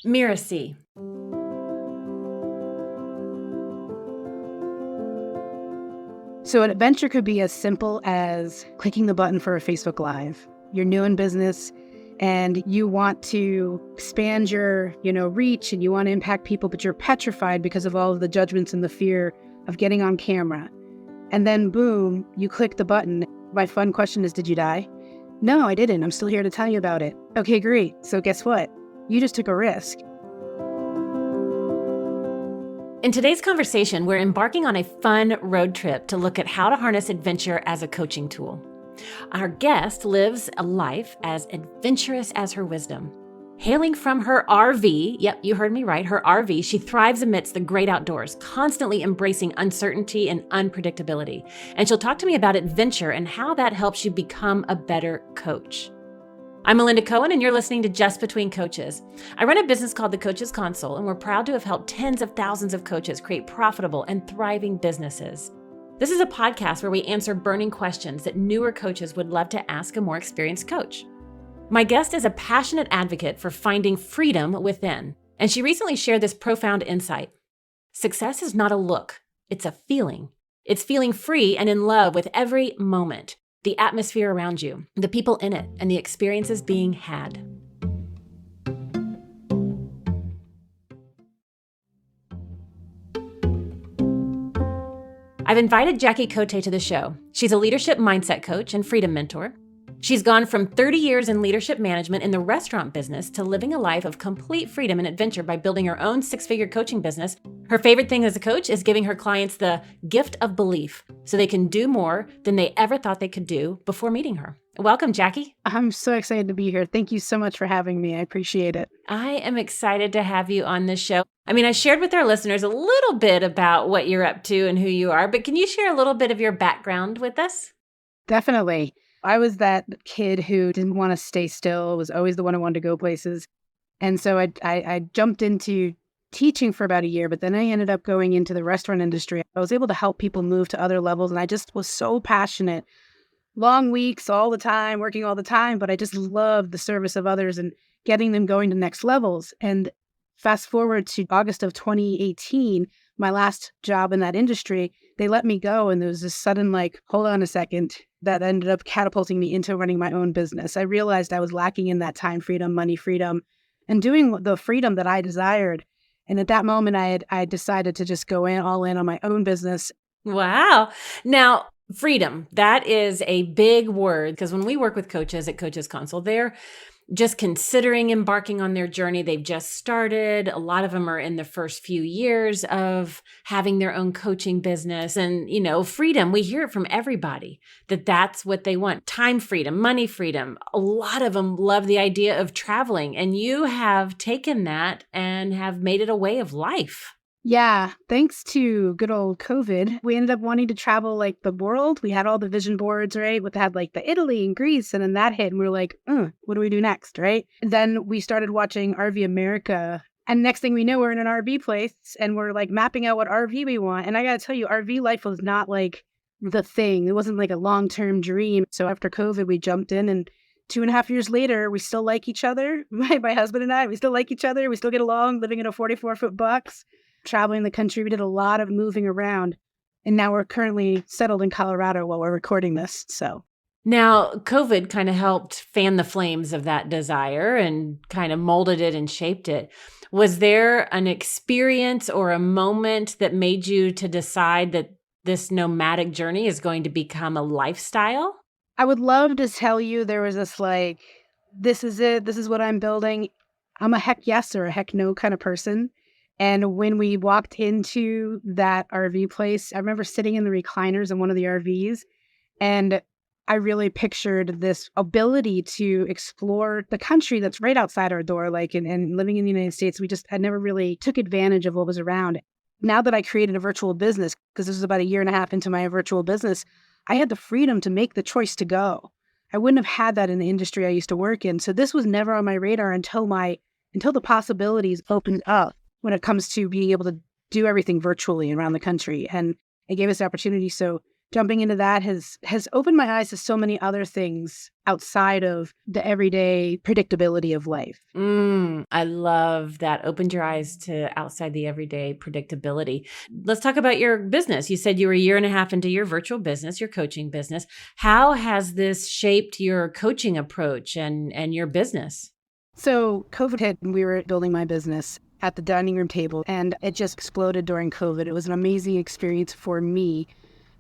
Mirasee. So an adventure could be as simple as clicking the button for a Facebook Live. You're new in business and you want to expand your, reach and you want to impact people, but you're petrified because of all of the judgments and the fear of getting on camera. And then boom, you click the button. My fun question is, did you die? No, I didn't. I'm still here to tell you about it. Okay, great. So guess what? You just took a risk. In today's conversation, we're embarking on a fun road trip to look at how to harness adventure as a coaching tool. Our guest lives a life as adventurous as her wisdom. Hailing from her RV, yep, you heard me right, her RV, she thrives amidst the great outdoors, constantly embracing uncertainty and unpredictability. And she'll talk to me about adventure and how that helps you become a better coach. I'm Melinda Cohan, and you're listening to Just Between Coaches. I run a business called the Coaches Console, and we're proud to have helped tens of thousands of coaches create profitable and thriving businesses. This is a podcast where we answer burning questions that newer coaches would love to ask a more experienced coach. My guest is a passionate advocate for finding freedom within, and she recently shared this profound insight. Success is not a look, it's a feeling. It's feeling free and in love with every moment, the atmosphere around you, the people in it, and the experiences being had. I've invited Jackie Cote to the show. She's a leadership mindset coach and freedom mentor. She's gone from 30 years in leadership management in the restaurant business to living a life of complete freedom and adventure by building her own six-figure coaching business. Her favorite thing as a coach is giving her clients the gift of belief so they can do more than they ever thought they could do before meeting her. Welcome, Jackie. I'm so excited to be here. Thank you so much for having me. I appreciate it. I am excited to have you on this show. I shared with our listeners a little bit about what you're up to and who you are, but can you share a little bit of your background with us? Definitely. I was that kid who didn't want to stay still, was always the one who wanted to go places. And so I jumped into teaching for about a year, but then I ended up going into the restaurant industry. I was able to help people move to other levels, and I just was so passionate. Long weeks all the time, working all the time, but I just loved the service of others and getting them going to next levels. And fast forward to August of 2018, my last job in that industry, they let me go. And there was this sudden hold on a second, that ended up catapulting me into running my own business. I realized I was lacking in that time freedom, money freedom, and doing the freedom that I desired. And at that moment, I decided to just go all in on my own business. Wow. Now, freedom, that is a big word, because when we work with coaches at Coaches Console, they're just considering embarking on their journey. They've just started. A lot of them are in the first few years of having their own coaching business. And, freedom, we hear it from everybody that that's what they want. Time freedom, money freedom. A lot of them love the idea of traveling. And you have taken that and have made it a way of life. Yeah, thanks to good old COVID, we ended up wanting to travel the world. We had all the vision boards, right? We had the Italy and Greece, and then that hit, and we were like, what do we do next, right? And then we started watching RV America, and next thing we know, we're in an RV place, and we're mapping out what RV we want. And I gotta tell you, RV life was not the thing. It wasn't a long-term dream. So after COVID, we jumped in, and 2.5 years later, we still like each other. My husband and I, we still like each other. We still get along, living in a 44-foot box. Traveling the country. We did a lot of moving around, and now we're currently settled in Colorado while we're recording this. So now COVID kind of helped fan the flames of that desire and kind of molded it and shaped it. Was there an experience or a moment that made you to decide that this nomadic journey is going to become a lifestyle? I would love to tell you there was this this is it. This is what I'm building. I'm a heck yes or a heck no kind of person. And when we walked into that RV place, I remember sitting in the recliners in one of the RVs, and I really pictured this ability to explore the country that's right outside our door. And living in the United States, I never really took advantage of what was around. Now that I created a virtual business, because this was about 1.5 years into my virtual business, I had the freedom to make the choice to go. I wouldn't have had that in the industry I used to work in. So this was never on my radar until the possibilities opened up when it comes to being able to do everything virtually around the country. And it gave us the opportunity. So jumping into that has opened my eyes to so many other things outside of the everyday predictability of life. I love that. Opened your eyes to outside the everyday predictability. Let's talk about your business. You said you were a year and a half into your virtual business, your coaching business. How has this shaped your coaching approach and your business? So COVID hit and we were building my business at the dining room table, and it just exploded during COVID. It was an amazing experience for me.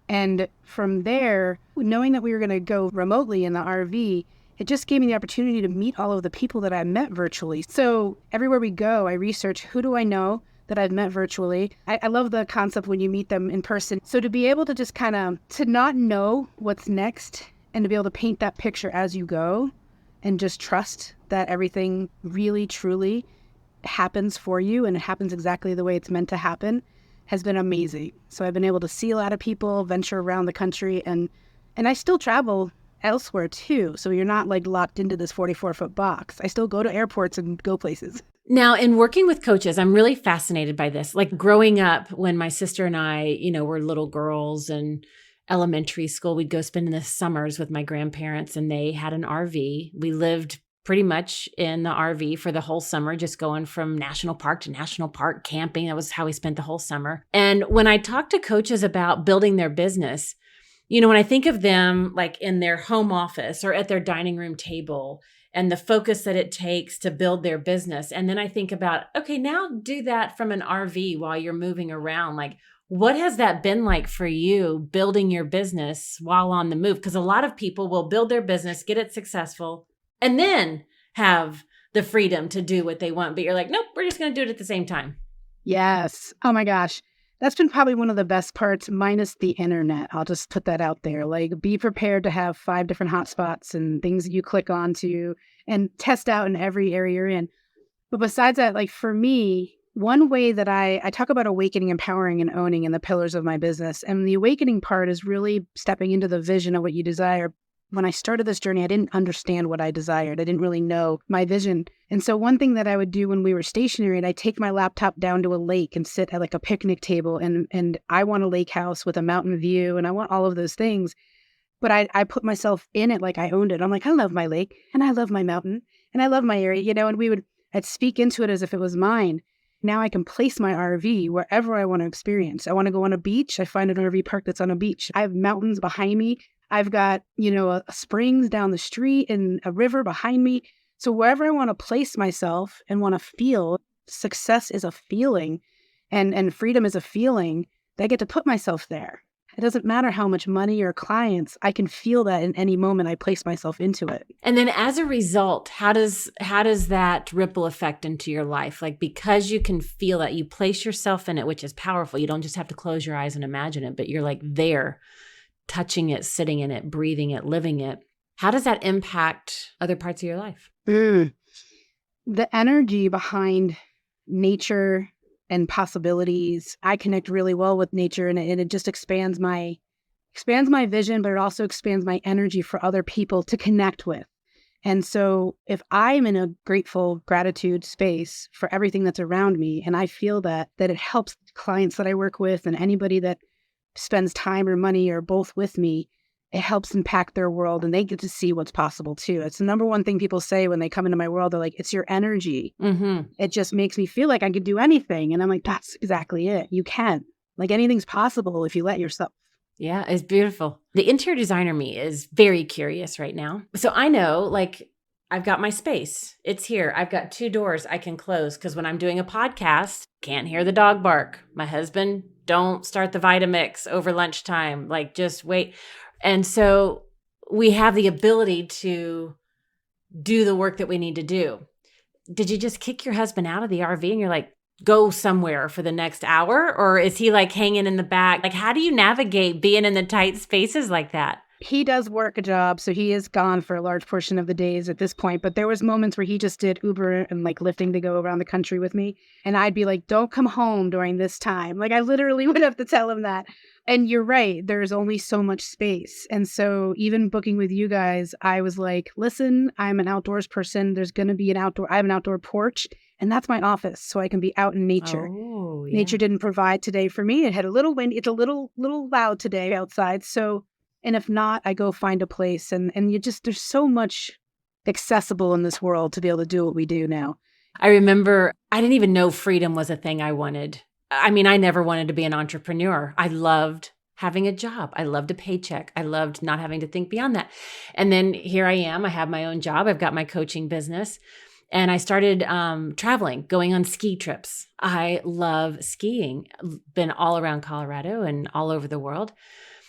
And from there, knowing that we were going to go remotely in the RV, it just gave me the opportunity to meet all of the people that I met virtually. So everywhere we go, I research, who do I know that I've met virtually? I love the concept when you meet them in person. So to be able to just to not know what's next and to be able to paint that picture as you go and just trust that everything really, truly happens for you and it happens exactly the way it's meant to happen has been amazing. So I've been able to see a lot of people, venture around the country, and I still travel elsewhere too. So you're not like locked into this 44-foot box. I still go to airports and go places. Now, in working with coaches, I'm really fascinated by this. Like growing up when my sister and I, were little girls and elementary school, we'd go spend the summers with my grandparents and they had an RV. We lived pretty much in the RV for the whole summer, just going from national park to national park, camping. That was how we spent the whole summer. And when I talk to coaches about building their business, when I think of them like in their home office or at their dining room table and the focus that it takes to build their business. And then I think about, okay, now do that from an RV while you're moving around. Like, what has that been like for you building your business while on the move? Because a lot of people will build their business, get it successful, and then have the freedom to do what they want. But you're like, nope, we're just going to do it at the same time. Yes. Oh my gosh. That's been probably one of the best parts, minus the internet. I'll just put that out there. Like, be prepared to have 5 different hotspots and things that you click onto and test out in every area you're in. But besides that, like for me, one way that I talk about awakening, empowering, and owning in the pillars of my business. And the awakening part is really stepping into the vision of what you desire. When I started this journey, I didn't understand what I desired. I didn't really know my vision. And so one thing that I would do when we were stationary, I'd take my laptop down to a lake and sit at like a picnic table. And I want a lake house with a mountain view. And I want all of those things. But I put myself in it like I owned it. I'm like, I love my lake and I love my mountain and I love my area, and I'd speak into it as if it was mine. Now I can place my RV wherever I want to experience. I want to go on a beach. I find an RV park that's on a beach. I have mountains behind me. I've got, a springs down the street and a river behind me. So wherever I want to place myself and want to feel, success is a feeling and freedom is a feeling. I get to put myself there. It doesn't matter how much money or clients, I can feel that in any moment I place myself into it. And then as a result, how does that ripple effect into your life? Like, because you can feel that, you place yourself in it, which is powerful. You don't just have to close your eyes and imagine it, but you're like there, touching it, sitting in it, breathing it, living it. How does that impact other parts of your life? The energy behind nature and possibilities. I connect really well with nature, and it just expands my vision, but it also expands my energy for other people to connect with. And so if I'm in a gratitude space for everything that's around me, and I feel that it helps clients that I work with and anybody that spends time or money or both with me, it helps impact their world and they get to see what's possible too. It's the number one thing people say when they come into my world. They're like, it's your energy. Mm-hmm. It just makes me feel like I could do anything. And I'm like, that's exactly it. You can. Like, anything's possible if you let yourself. Yeah, it's beautiful. The interior designer me is very curious right now. So I know, like, I've got my space. It's here. I've got 2 doors I can close because when I'm doing a podcast, can't hear the dog bark. My husband, don't start the Vitamix over lunchtime. Like, just wait. And so we have the ability to do the work that we need to do. Did you just kick your husband out of the RV and you're like, go somewhere for the next hour? Or is he like hanging in the back? Like, how do you navigate being in the tight spaces like that? He does work a job, so he is gone for a large portion of the days at this point. But there was moments where he just did Uber and like lifting to go around the country with me. And I'd be like, don't come home during this time. Like I literally would have to tell him that. And you're right, there's only so much space. And so even booking with you guys, I was like, listen, I'm an outdoors person. There's going to be I have an outdoor porch, and that's my office. So I can be out in nature. Oh, yeah. Nature didn't provide today for me. It had a little wind. It's a little loud today outside. So, and if not, I go find a place. And you just, there's so much accessible in this world to be able to do what we do now. I remember I didn't even know freedom was a thing I wanted. I mean, I never wanted to be an entrepreneur. I loved having a job. I loved a paycheck. I loved not having to think beyond that. And then here I am. I have my own job. I've got my coaching business. And I started traveling, going on ski trips. I love skiing. Been all around Colorado and all over the world.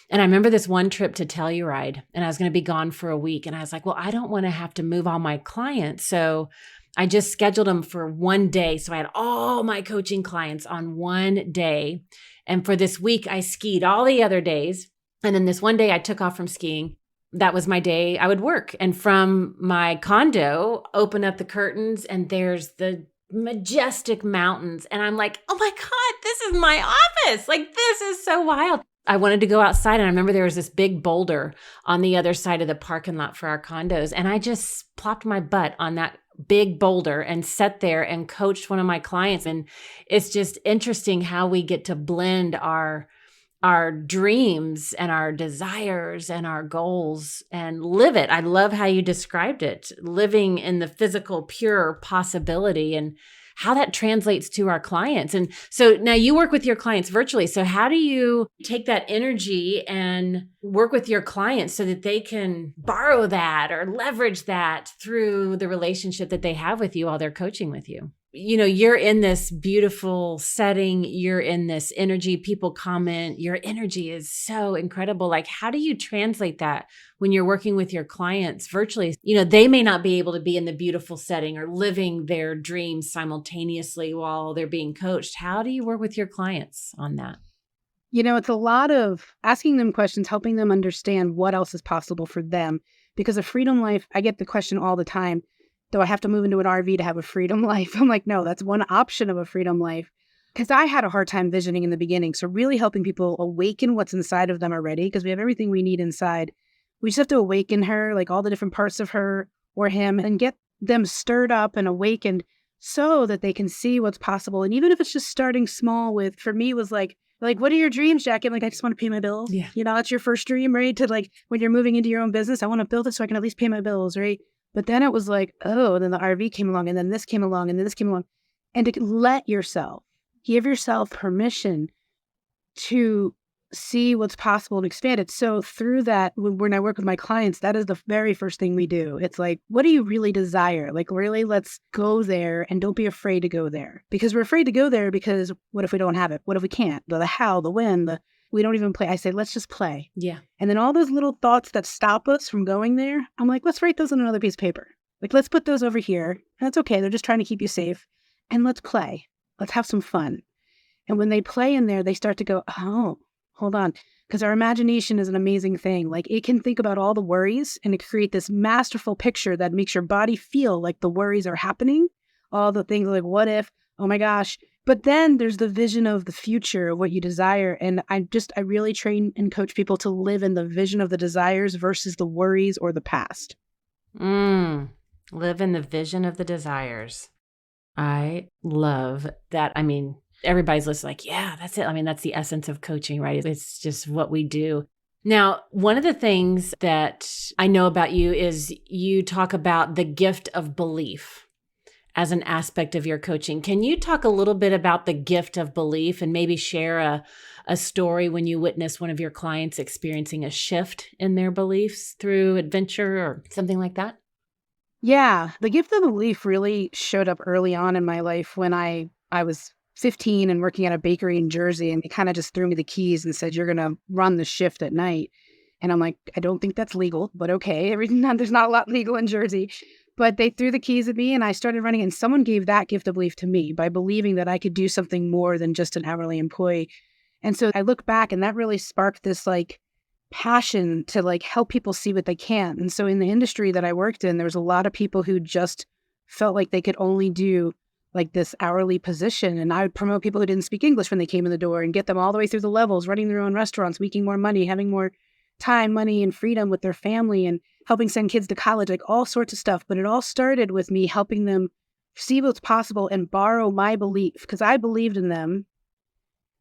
And I remember this one trip to Telluride, and I was going to be gone for a week. And I was like, well, I don't want to have to move all my clients. So I just scheduled them for one day. So I had all my coaching clients on one day. And for this week, I skied all the other days. And then this one day I took off from skiing. That was my day I would work. And from my condo, open up the curtains and there's the majestic mountains. And I'm like, oh my God, this is my office. Like, this is so wild. I wanted to go outside, and I remember there was this big boulder on the other side of the parking lot for our condos. And I just plopped my butt on that big boulder and sat there and coached one of my clients. And it's just interesting how we get to blend our dreams and our desires and our goals and live it. I love how you described it, living in the physical, pure possibility and how that translates to our clients. And so now you work with your clients virtually. So how do you take that energy and work with your clients so that they can borrow that or leverage that through the relationship that they have with you while they're coaching with you? You know, you're in this beautiful setting, you're in this energy, people comment, your energy is so incredible. Like, how do you translate that when you're working with your clients virtually? You know, they may not be able to be in the beautiful setting or living their dreams simultaneously while they're being coached. How do you work with your clients on that? You know, it's a lot of asking them questions, helping them understand what else is possible for them. Because a freedom life, I get the question all the time, do I have to move into an RV to have a freedom life? I'm like, no, that's one option of a freedom life. Because I had a hard time visioning in the beginning. So really helping people awaken what's inside of them already, because we have everything we need inside. We just have to awaken her, like all the different parts of her or him, and get them stirred up and awakened so that they can see what's possible. And even if it's just starting small with, for me, it was like, what are your dreams, Jackie? I'm like, I just want to pay my bills. Yeah. You know, that's your first dream, right? To like, when you're moving into your own business, I want to build it so I can at least pay my bills, right? But then it was like, oh, and then the RV came along, and then this came along, and then this came along. And to let yourself, give yourself permission to see what's possible and expand it. So through that, when I work with my clients, that is the very first thing we do. It's like, what do you really desire? Like, really, let's go there, and don't be afraid to go there. Because we're afraid to go there because what if we don't have it? What if we can't? The how, the when, we don't even play. I say, let's just play. Yeah. And then all those little thoughts that stop us from going there, I'm like, let's write those on another piece of paper. Like, let's put those over here. That's okay. They're just trying to keep you safe. And let's play. Let's have some fun. And when they play in there, they start to go, oh, hold on. Because our imagination is an amazing thing. Like, it can think about all the worries and it create this masterful picture that makes your body feel like the worries are happening. All the things like, what if, oh my gosh. But then there's the vision of the future, of what you desire. And I really train and coach people to live in the vision of the desires versus the worries or the past. Live in the vision of the desires. I love that. I mean, everybody's listening like, yeah, that's it. I mean, that's the essence of coaching, right? It's just what we do. Now, one of the things that I know about you is you talk about the gift of belief as an aspect of your coaching. Can you talk a little bit about the gift of belief and maybe share a story when you witnessed one of your clients experiencing a shift in their beliefs through adventure or something like that? Yeah, the gift of belief really showed up early on in my life when I was 15 and working at a bakery in Jersey, and they kind of just threw me the keys and said, you're going to run the shift at night. And I'm like, I don't think that's legal, but okay. There's not a lot legal in Jersey. But they threw the keys at me and I started running, and someone gave that gift of belief to me by believing that I could do something more than just an hourly employee. And so I look back, and that really sparked this like passion to like help people see what they can. And so in the industry that I worked in, there was a lot of people who just felt like they could only do like this hourly position. And I would promote people who didn't speak English when they came in the door and get them all the way through the levels, running their own restaurants, making more money, having more time, money, and freedom with their family, and helping send kids to college, like all sorts of stuff. But it all started with me helping them see what's possible and borrow my belief, because I believed in them.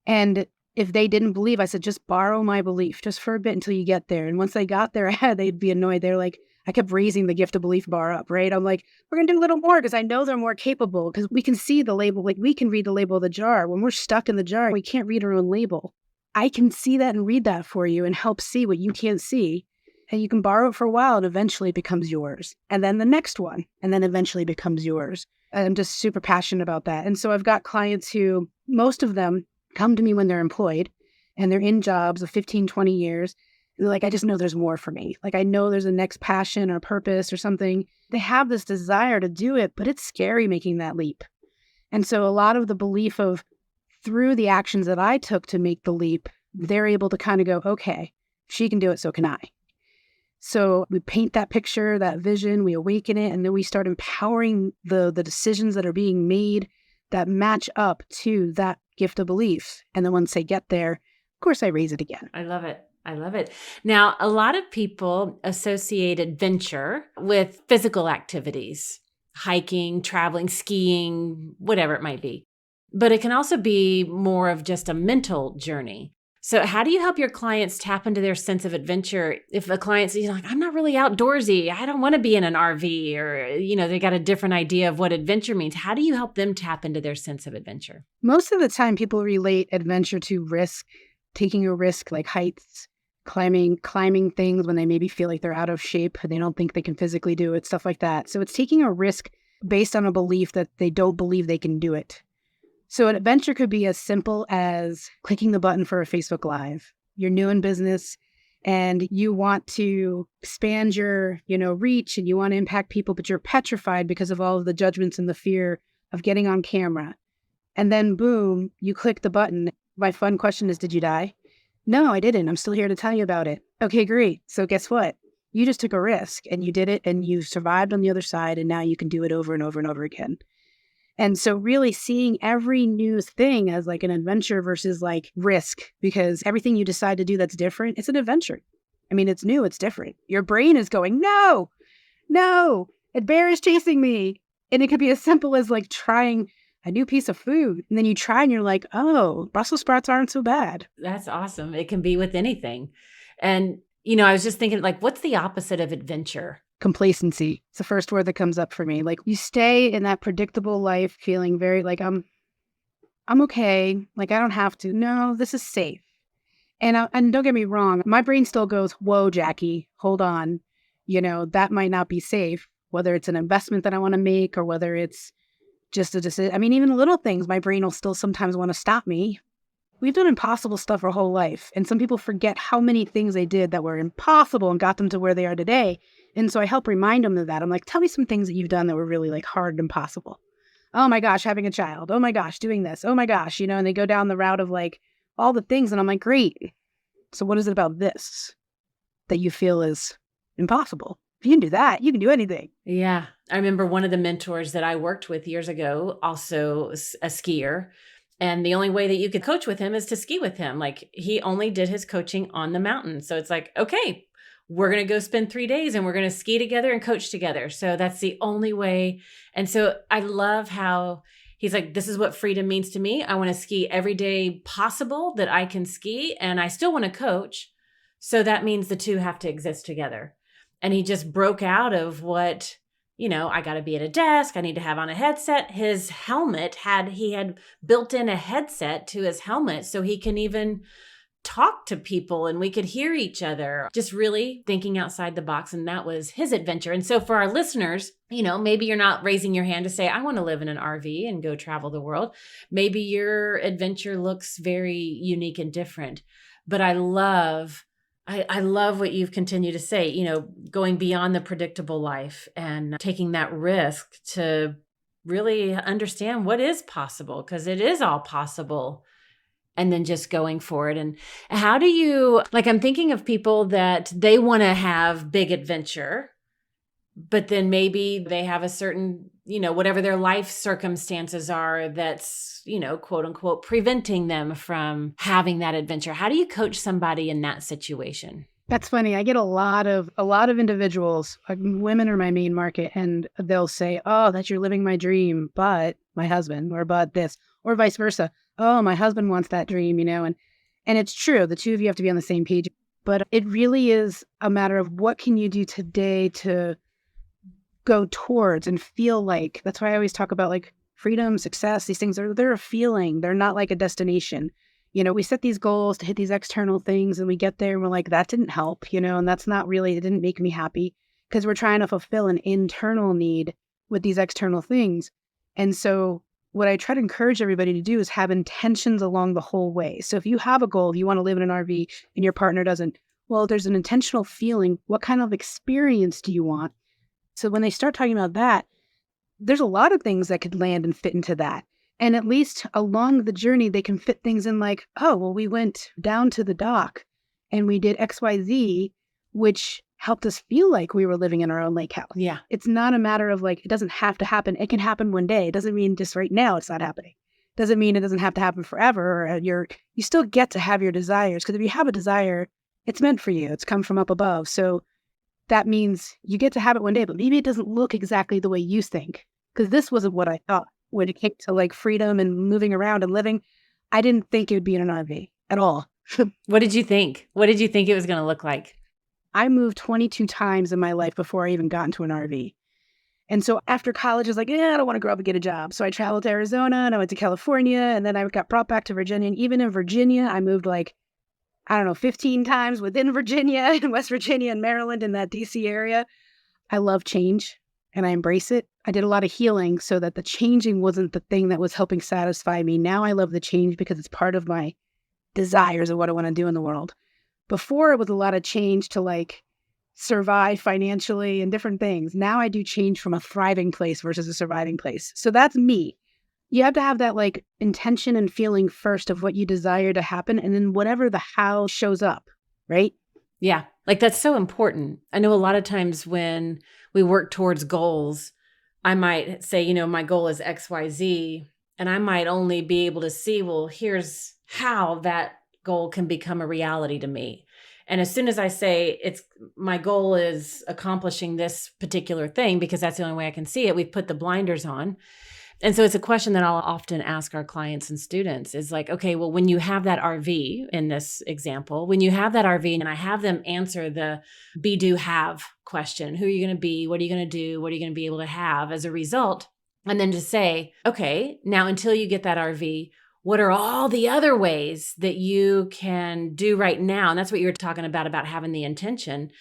And if they didn't believe, I said, just borrow my belief just for a bit until you get there. And once they got there, they'd be annoyed. They're like, I kept raising the gift of belief bar up, right? I'm like, we're going to do a little more because I know they're more capable, because we can see the label. Like we can read the label of the jar. When we're stuck in the jar, we can't read our own label. I can see that and read that for you and help see what you can't see. And you can borrow it for a while and eventually it becomes yours. And then the next one, and then eventually becomes yours. I'm just super passionate about that. And so I've got clients who, most of them come to me when they're employed and they're in jobs of 15, 20 years. They're like, I just know there's more for me. Like, I know there's a next passion or purpose or something. They have this desire to do it, but it's scary making that leap. And so a lot of the belief of through the actions that I took to make the leap, they're able to kind of go, okay, if she can do it, so can I. So we paint that picture, that vision, we awaken it, and then we start empowering the decisions that are being made that match up to that gift of belief. And then once they get there, of course, I raise it again. I love it. I love it. Now, a lot of people associate adventure with physical activities, hiking, traveling, skiing, whatever it might be. But it can also be more of just a mental journey. So how do you help your clients tap into their sense of adventure? If a client says, like, I'm not really outdoorsy, I don't want to be in an RV, or, they got a different idea of what adventure means. How do you help them tap into their sense of adventure? Most of the time, people relate adventure to risk, taking a risk like heights, climbing things when they maybe feel like they're out of shape and they don't think they can physically do it, stuff like that. So it's taking a risk based on a belief that they don't believe they can do it. So an adventure could be as simple as clicking the button for a Facebook Live. You're new in business and you want to expand your, reach, and you want to impact people, but you're petrified because of all of the judgments and the fear of getting on camera. And then boom, you click the button. My fun question is, did you die? No, I didn't. I'm still here to tell you about it. Okay, great. So guess what? You just took a risk and you did it and you survived on the other side, and now you can do it over and over and over again. And so really seeing every new thing as like an adventure versus like risk, because everything you decide to do that's different, it's an adventure. I mean, it's new, it's different. Your brain is going, no, a bear is chasing me. And it could be as simple as like trying a new piece of food. And then you try and you're like, oh, Brussels sprouts aren't so bad. That's awesome. It can be with anything. And, I was just thinking, like, what's the opposite of adventure? Complacency. It's the first word that comes up for me. Like, you stay in that predictable life feeling very like, I'm okay. Like, I don't have to. No, this is safe. And don't get me wrong, my brain still goes, whoa, Jackie, hold on. That might not be safe, whether it's an investment that I want to make or whether it's just a decision. I mean, even the little things, my brain will still sometimes want to stop me. We've done impossible stuff our whole life. And some people forget how many things they did that were impossible and got them to where they are today. And so I help remind them of that. I'm like, tell me some things that you've done that were really like hard and impossible. Oh my gosh, having a child. Oh my gosh, doing this. Oh my gosh, and they go down the route of like all the things. And I'm like, great. So what is it about this that you feel is impossible? If you can do that, you can do anything. Yeah. I remember one of the mentors that I worked with years ago, also a skier. And the only way that you could coach with him is to ski with him. Like, he only did his coaching on the mountain. So it's like, okay, we're going to go spend 3 days and we're going to ski together and coach together. So that's the only way. And so I love how he's like, this is what freedom means to me. I want to ski every day possible that I can ski, and I still want to coach. So that means the two have to exist together. And he just broke out of what, I got to be at a desk. I need to have on a headset. His helmet he had built in a headset to his helmet so he can even talk to people and we could hear each other, just really thinking outside the box. And that was his adventure. And so for our listeners, maybe you're not raising your hand to say, I want to live in an RV and go travel the world. Maybe your adventure looks very unique and different, but I love what you've continued to say, going beyond the predictable life and taking that risk to really understand what is possible, because it is all possible and then just going for it. And how do you, like, I'm thinking of people that they want to have big adventure, but then maybe they have a certain, whatever their life circumstances are, that's, quote unquote, preventing them from having that adventure. How do you coach somebody in that situation? That's funny. I get a lot of individuals, like women are my main market, and they'll say, "Oh, that you're living my dream, but my husband," or "but this," or vice versa. "Oh, my husband wants that dream," and it's true. The two of you have to be on the same page. But it really is a matter of what can you do today to go towards and feel like. That's why I always talk about like freedom, success. These things they're a feeling. They're not like a destination. We set these goals to hit these external things and we get there and we're like, that didn't help, and that's not really, it didn't make me happy because we're trying to fulfill an internal need with these external things. And so what I try to encourage everybody to do is have intentions along the whole way. So if you have a goal, if you want to live in an RV and your partner doesn't, well, there's an intentional feeling. What kind of experience do you want? So when they start talking about that, there's a lot of things that could land and fit into that. And at least along the journey, they can fit things in like, oh, well, we went down to the dock and we did XYZ, which helped us feel like we were living in our own lake house. Yeah. It's not a matter of like, it doesn't have to happen. It can happen one day. It doesn't mean just right now it's not happening. Doesn't mean it doesn't have to happen forever. Or you still get to have your desires. Because if you have a desire, it's meant for you. It's come from up above. So that means you get to have it one day, but maybe it doesn't look exactly the way you think. Because this wasn't what I thought. When it came to like freedom and moving around and living, I didn't think it would be in an RV at all. What did you think? What did you think it was going to look like? I moved 22 times in my life before I even got into an RV. And so after college, I was like, I don't want to grow up and get a job. So I traveled to Arizona and I went to California and then I got brought back to Virginia. And even in Virginia, I moved 15 times within Virginia and West Virginia and Maryland in that DC area. I love change. And I embrace it. I did a lot of healing so that the changing wasn't the thing that was helping satisfy me. Now I love the change because it's part of my desires of what I want to do in the world. Before it was a lot of change to survive financially and different things. Now I do change from a thriving place versus a surviving place. So that's me. You have to have that intention and feeling first of what you desire to happen. And then whatever the how shows up, right? Yeah. That's so important. I know a lot of times when we work towards goals, I might say, my goal is XYZ, and I might only be able to see, well, here's how that goal can become a reality to me. And as soon as I say my goal is accomplishing this particular thing, because that's the only way I can see it, we've put the blinders on. And so it's a question that I'll often ask our clients and students is like, okay, well, when you have that RV in this example, when you have that RV and I have them answer the be, do, have question, who are you going to be? What are you going to do? What are you going to be able to have as a result? And then to say, okay, now until you get that RV, what are all the other ways that you can do right now? And that's what you were talking about having the intention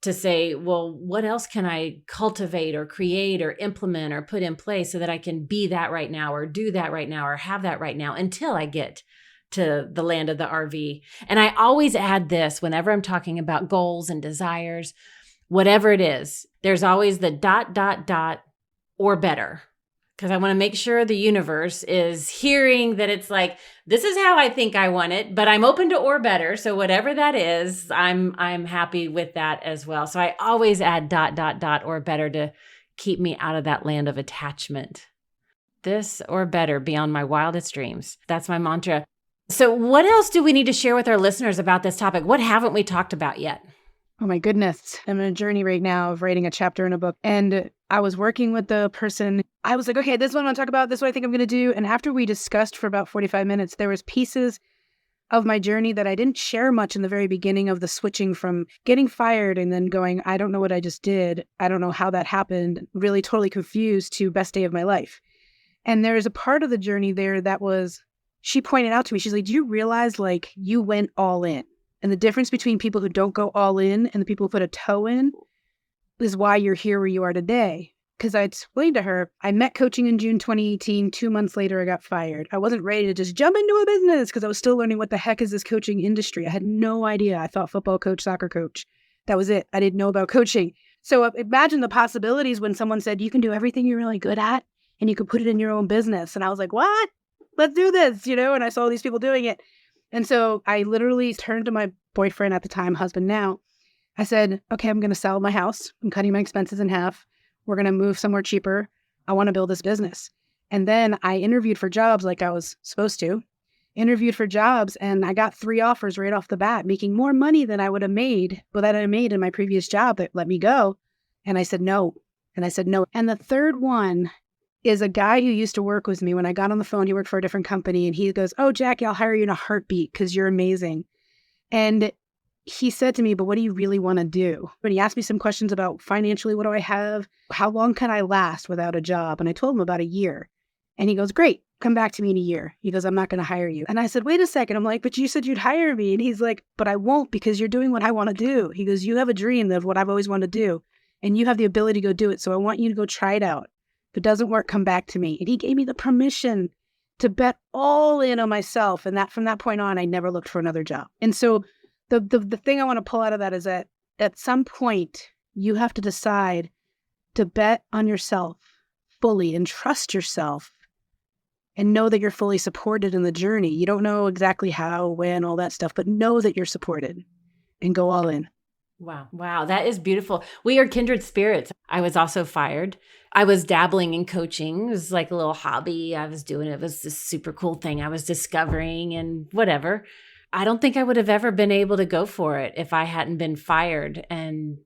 to say, well, what else can I cultivate or create or implement or put in place so that I can be that right now or do that right now or have that right now until I get to the land of the RV. And I always add this whenever I'm talking about goals and desires, whatever it is, there's always the ... or better. Because I want to make sure the universe is hearing that it's like, this is how I think I want it, but I'm open to or better. So whatever that is, I'm happy with that as well. So I always add ... or better to keep me out of that land of attachment. This or better beyond my wildest dreams. That's my mantra. So what else do we need to share with our listeners about this topic? What haven't we talked about yet? Oh my goodness. I'm on a journey right now of writing a chapter in a book. And I was working with the person. I was like, okay, this is what I'm going to talk about. This is what I think I'm going to do. And after we discussed for about 45 minutes, there was pieces of my journey that I didn't share much in the very beginning of the switching from getting fired and then going, I don't know what I just did. I don't know how that happened. Really totally confused to best day of my life. And there's a part of the journey there that was, she pointed out to me, she's like, do you realize you went all in? And the difference between people who don't go all in and the people who put a toe in is why you're here where you are today. Because I explained to her, I met coaching in June 2018. 2 months later, I got fired. I wasn't ready to just jump into a business because I was still learning what the heck is this coaching industry. I had no idea. I thought football coach, soccer coach. That was it. I didn't know about coaching. So imagine the possibilities when someone said, you can do everything you're really good at and you can put it in your own business. And I was like, what? Let's do this, And I saw these people doing it. And so I literally turned to my boyfriend at the time, husband now. I said, okay, I'm going to sell my house. I'm cutting my expenses in half. We're going to move somewhere cheaper. I want to build this business. And then I interviewed for jobs like I was supposed to. Interviewed for jobs, and I got 3 offers right off the bat, making more money than I would have made, but that I made in my previous job that let me go. And I said no. And I said no. And the third one is a guy who used to work with me. When I got on the phone, he worked for a different company, and he goes, oh, Jackie, I'll hire you in a heartbeat because you're amazing. And he said to me, but what do you really want to do? And he asked me some questions about financially, what do I have? How long can I last without a job? And I told him about a year. And he goes, great, come back to me in a year. He goes, I'm not going to hire you. And I said, wait a second. I'm like, but you said you'd hire me. And he's like, but I won't because you're doing what I want to do. He goes, you have a dream of what I've always wanted to do. And you have the ability to go do it. So I want you to go try it out. If it doesn't work, come back to me. And he gave me the permission to bet all in on myself. And that from that point on, I never looked for another job. And so the thing I want to pull out of that is that at some point, you have to decide to bet on yourself fully and trust yourself and know that you're fully supported in the journey. You don't know exactly how, when, all that stuff, but know that you're supported and go all in. Wow. Wow. That is beautiful. We are kindred spirits. I was also fired. I was dabbling in coaching. It was like a little hobby I was doing. It was this super cool thing I was discovering and whatever. I don't think I would have ever been able to go for it if I hadn't been fired and,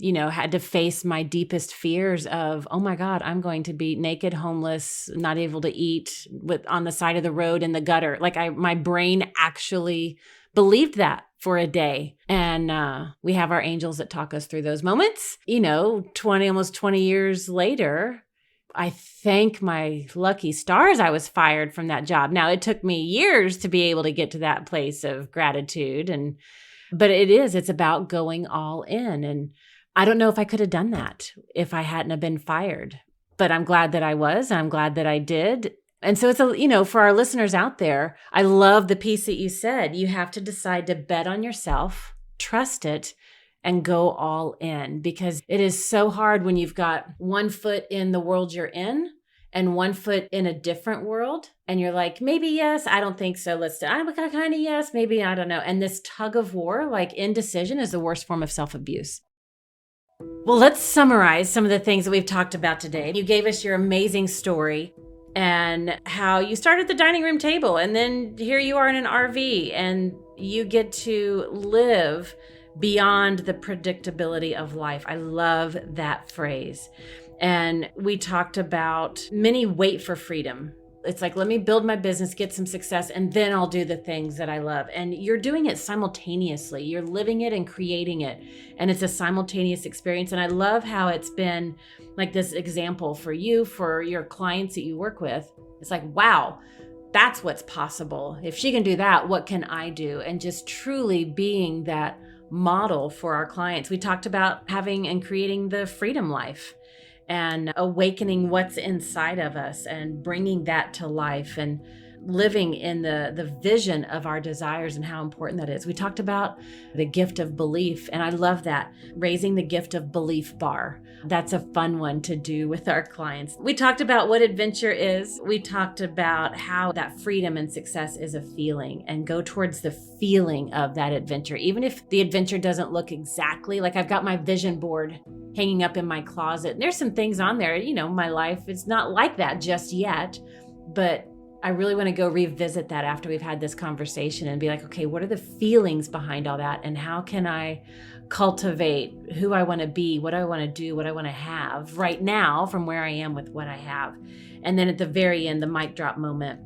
had to face my deepest fears of, oh my God, I'm going to be naked, homeless, not able to eat on the side of the road in the gutter. Like my brain actually believed that for a day. And we have our angels that talk us through those moments. almost 20 years later, I thank my lucky stars I was fired from that job. Now, it took me years to be able to get to that place of gratitude. But it's about going all in. And I don't know if I could have done that if I hadn't have been fired. But I'm glad that I was. And I'm glad that I did. And so it's for our listeners out there, I love the piece that you said. You have to decide to bet on yourself, trust it, and go all in, because it is so hard when you've got one foot in the world you're in and one foot in a different world. And you're like, maybe yes, I don't think so. I'm kind of yes, maybe I don't know. And this tug of war, like indecision, is the worst form of self-abuse. Well, let's summarize some of the things that we've talked about today. You gave us your amazing story and how you started the dining room table, and then here you are in an RV and you get to live beyond the predictability of life. I love that phrase. And we talked about many wait for freedom. It's like, let me build my business, get some success, and then I'll do the things that I love. And you're doing it simultaneously. You're living it and creating it. And it's a simultaneous experience. And I love how it's been like this example for you, for your clients that you work with. It's like, wow, that's what's possible. If she can do that, what can I do? And just truly being that model for our clients. We talked about having and creating the freedom life and awakening what's inside of us and bringing that to life and living in the vision of our desires and how important that is. We talked about the gift of belief, and I love that, raising the gift of belief bar. That's a fun one to do with our clients. We talked about what adventure is. We talked about how that freedom and success is a feeling, and go towards the feeling of that adventure. Even if the adventure doesn't look exactly like, I've got my vision board hanging up in my closet. And there's some things on there, my life, it's not like that just yet, but I really want to go revisit that after we've had this conversation and be like, okay, what are the feelings behind all that? And how can I cultivate who I want to be, what I want to do, what I want to have right now from where I am with what I have? And then at the very end, the mic drop moment,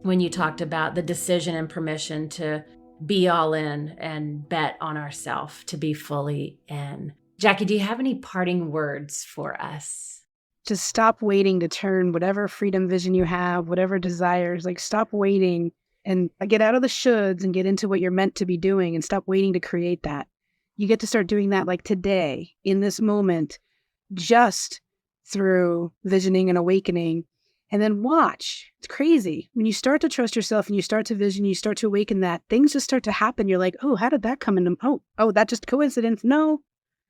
when you talked about the decision and permission to be all in and bet on ourselves, to be fully in. Jackie, do you have any parting words for us? Just stop waiting to turn whatever freedom vision you have, whatever desires, like stop waiting and get out of the shoulds and get into what you're meant to be doing, and stop waiting to create that. You get to start doing that like today, in this moment, just through visioning and awakening. And then watch. It's crazy. When you start to trust yourself and you start to vision, you start to awaken that, things just start to happen. You're like, oh, how did that come into, oh, that just coincidence? No,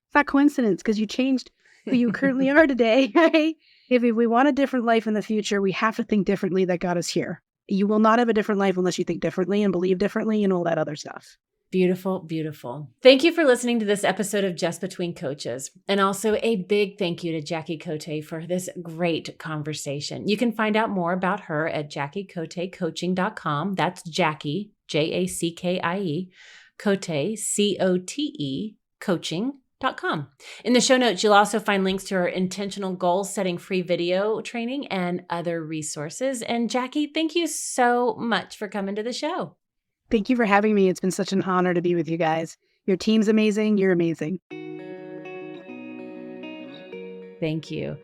it's not coincidence, because you changed who you currently are today, right? If we want a different life in the future, we have to think differently that got us here. you will not have a different life unless you think differently and believe differently and all that other stuff. Beautiful, beautiful. Thank you for listening to this episode of Just Between Coaches. And also a big thank you to Jackie Cote for this great conversation. You can find out more about her at JackieCoteCoaching.com. That's Jackie, Jackie, Cote, Cote, coaching.com. In the show notes, you'll also find links to her intentional goal setting free video training and other resources. And Jackie, thank you so much for coming to the show. Thank you for having me. It's been such an honor to be with you guys. Your team's amazing. You're amazing. Thank you.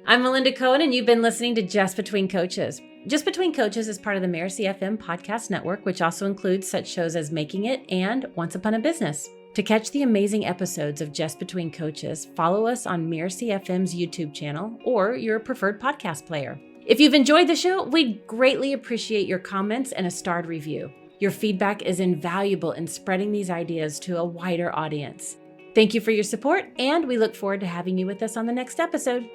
I'm Melinda Cohan, and you've been listening to Just Between Coaches. Just Between Coaches is part of the Mirasee FM podcast network, which also includes such shows as Making It and Once Upon a Business. To catch the amazing episodes of Just Between Coaches, follow us on Mirasee FM's YouTube channel or your preferred podcast player. If you've enjoyed the show, we'd greatly appreciate your comments and a starred review. Your feedback is invaluable in spreading these ideas to a wider audience. Thank you for your support, and we look forward to having you with us on the next episode.